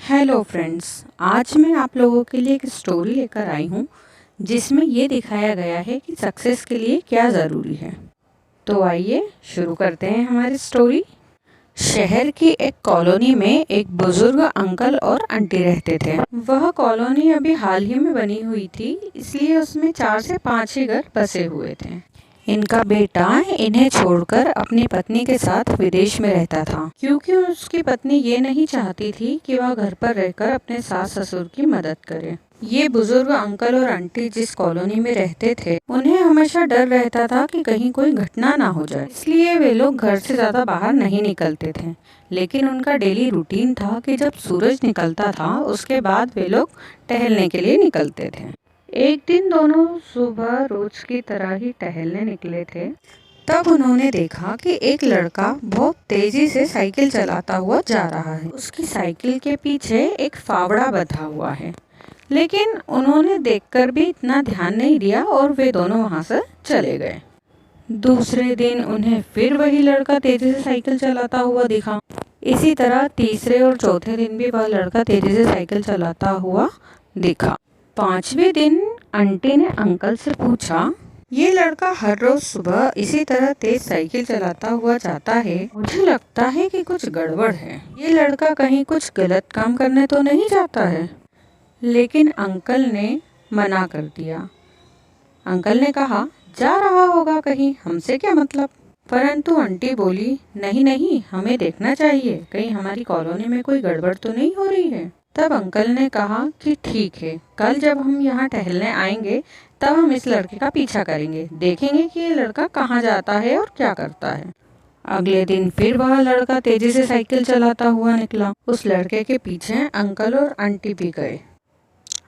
Hello friends, आज मैं आप लोगों के लिए एक स्टोरी लेकर आई हूँ जिसमें ये दिखाया गया है कि सक्सेस के लिए क्या ज़रूरी है। तो आइए शुरू करते हैं हमारी स्टोरी। शहर की एक कॉलोनी में एक बुजुर्ग अंकल और आंटी रहते थे। वह कॉलोनी अभी हाल ही में बनी हुई थी, इसलिए उसमें 4 से 5 ही घर बसे हुए थे। इनका बेटा इन्हें छोड़कर अपनी पत्नी के साथ विदेश में रहता था, क्योंकि उसकी पत्नी ये नहीं चाहती थी कि वह घर पर रहकर अपने सास ससुर की मदद करे। ये बुजुर्ग अंकल और आंटी जिस कॉलोनी में रहते थे, उन्हें हमेशा डर रहता था कि कहीं कोई घटना ना हो जाए, इसलिए वे लोग घर से ज्यादा बाहर नहीं निकलते थे। लेकिन उनका डेली रूटीन था कि जब सूरज निकलता था उसके बाद वे लोग टहलने के लिए निकलते थे। एक दिन दोनों सुबह रोज की तरह ही टहलने निकले थे। तब उन्होंने देखा कि एक लड़का बहुत तेजी से साइकिल चलाता हुआ जा रहा है। उसकी साइकिल के पीछे एक फावड़ा बंधा हुआ है, लेकिन उन्होंने देखकर भी इतना ध्यान नहीं दिया और वे दोनों वहां से चले गए। दूसरे दिन उन्हें फिर वही लड़का तेजी से साइकिल चलाता हुआ दिखा। इसी तरह तीसरे और चौथे दिन भी वह लड़का तेजी से साइकिल चलाता हुआ दिखा। 5वें दिन आंटी ने अंकल से पूछा, ये लड़का हर रोज सुबह इसी तरह तेज साइकिल चलाता हुआ जाता है, मुझे लगता है कि कुछ गड़बड़ है। ये लड़का कहीं कुछ गलत काम करने तो नहीं जाता है? लेकिन अंकल ने मना कर दिया। अंकल ने कहा, जा रहा होगा कहीं, हमसे क्या मतलब। परंतु आंटी बोली, नहीं नहीं, हमें देखना चाहिए कहीं हमारी कॉलोनी में कोई गड़बड़ तो नहीं हो रही है। तब अंकल ने कहा कि ठीक है, कल जब हम यहाँ टहलने आएंगे तब हम इस लड़के का पीछा करेंगे, देखेंगे कि ये लड़का कहाँ जाता है और क्या करता है। अगले दिन फिर वह लड़का तेजी से साइकिल चलाता हुआ निकला। उस लड़के के पीछे अंकल और आंटी भी गए।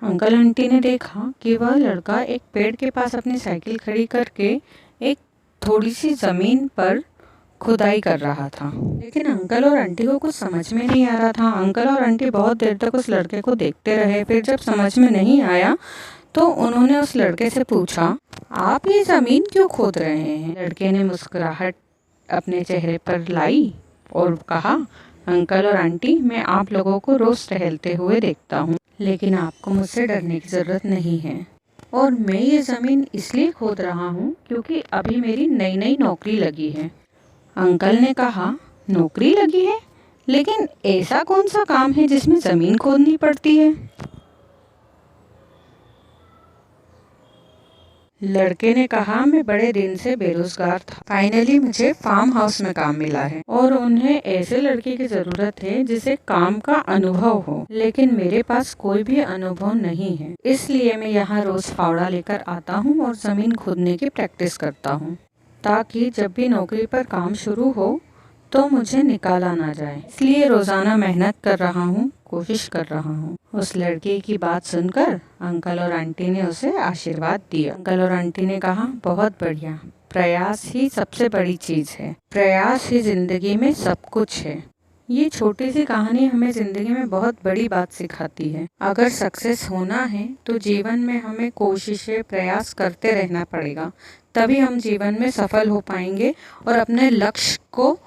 अंकल आंटी ने देखा कि वह लड़का एक पेड़ के पास अपनी साइकिल खड़ी करके एक थोड़ी सी जमीन पर खुदाई कर रहा था। लेकिन अंकल और आंटी को कुछ समझ में नहीं आ रहा था। अंकल और आंटी बहुत देर तक उस लड़के को देखते रहे। फिर जब समझ में नहीं आया तो उन्होंने उस लड़के से पूछा, आप ये जमीन क्यों खोद रहे हैं? लड़के ने मुस्कुराहट अपने चेहरे पर लाई और कहा, अंकल और आंटी, मैं आप लोगों को रोज टहलते हुए देखता हूँ, लेकिन आपको मुझसे डरने की जरूरत नहीं है। और मैं ये जमीन इसलिए खोद रहा हूँ क्योंकि अभी मेरी नई नई नौकरी लगी है। अंकल ने कहा, नौकरी लगी है? लेकिन ऐसा कौन सा काम है जिसमें जमीन खोदनी पड़ती है? लड़के ने कहा, मैं बड़े दिन से बेरोजगार था, फाइनली मुझे फार्म हाउस में काम मिला है और उन्हें ऐसे लड़के की जरूरत है जिसे काम का अनुभव हो, लेकिन मेरे पास कोई भी अनुभव नहीं है, इसलिए मैं यहाँ रोज फावड़ा लेकर आता हूँ और जमीन खोदने की प्रैक्टिस करता हूँ, ताकि जब भी नौकरी पर काम शुरू हो तो मुझे निकाला ना जाए। इसलिए रोजाना मेहनत कर रहा हूँ, कोशिश कर रहा हूँ। उस लड़के की बात सुनकर अंकल और आंटी ने उसे आशीर्वाद दिया। अंकल और आंटी ने कहा, बहुत बढ़िया, प्रयास ही सबसे बड़ी चीज है, प्रयास ही जिंदगी में सब कुछ है। ये छोटी सी कहानी हमें जिंदगी में बहुत बड़ी बात सिखाती है। अगर सक्सेस होना है तो जीवन में हमें कोशिशें, प्रयास करते रहना पड़ेगा, तभी हम जीवन में सफल हो पाएंगे और अपने लक्ष्य को